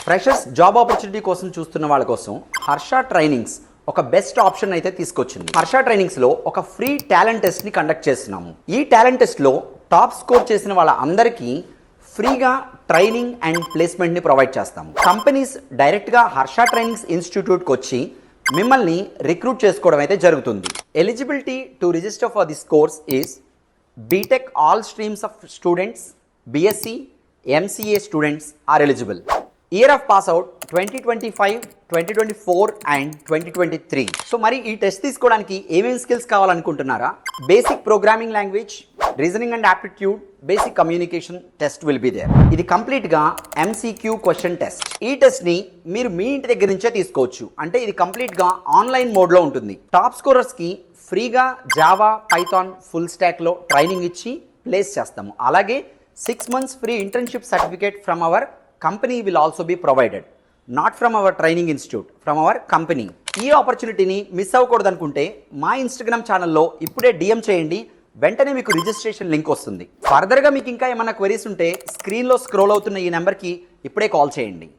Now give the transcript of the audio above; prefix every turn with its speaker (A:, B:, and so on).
A: Freshers job opportunity కోసం చూస్తున్న వాళ్ళ కోసం హర్ష ట్రైనింగ్స్ ఒక బెస్ట్ ఆప్షన్ అయితే తీసుకొచ్చింది. హర్ష ట్రైనింగ్స్ లో ఒక ఫ్రీ టాలెంట్ టెస్ట్ ని కండక్ట్ చేస్తున్నాము. ఈ టాలెంట్ టెస్ట్ లో టాప్ స్కోర్ చేసిన వాళ్ళ అందరికీ ఫ్రీగా ట్రైనింగ్ అండ్ ప్లేస్మెంట్ ని ప్రొవైడ్ చేస్తాము. కంపెనీస్ డైరెక్ట్ గా హర్ష ట్రైనింగ్స్ ఇన్స్టిట్యూట్ కి వచ్చి మిమ్మల్ని రిక్రూట్ చేసుకోవడం అయితే జరుగుతుంది. Eligibility to register for this course is BTech all streams of students, BSc, MCA students are eligible. Year of pass out 2025, 2024 అండ్ 2023. సో మరి ఈ టెస్ట్ తీసుకోవడానికి ఏమేమి స్కిల్స్ కావాలనుకుంటున్నారా? Basic programming language, reasoning and aptitude, basic communication test will be there. ఇది complete గా MCQ question test. ఈ test ని మీరు మీ ఇంటి దగ్గర నుంచే తీసుకోవచ్చు. అంటే ఇది కంప్లీట్ గా ఆన్లైన్ మోడ్ లో ఉంటుంది. టాప్ స్కోరర్స్ కి ఫ్రీగా జావా, పైథాన్, ఫుల్ స్టాక్ లో ట్రైనింగ్ ఇచ్చి ప్లేస్ చేస్తాము. అలాగే 6 months free internship certificate from our company will also be provided. Not from our training institute, from our company. ఈ ఆపర్చునిటీని మిస్ అవ్వకూడదు అనుకుంటే మా ఇన్స్టాగ్రామ్ ఛానల్లో ఇప్పుడే డిఎం చేయండి. వెంటనే మీకు రిజిస్ట్రేషన్ లింక్ వస్తుంది. ఫర్దర్గా మీకు ఇంకా ఏమైనా క్వెరీస్ ఉంటే స్క్రీన్లో స్క్రోల్ అవుతున్న ఈ నెంబర్కి ఇప్పుడే కాల్ చేయండి.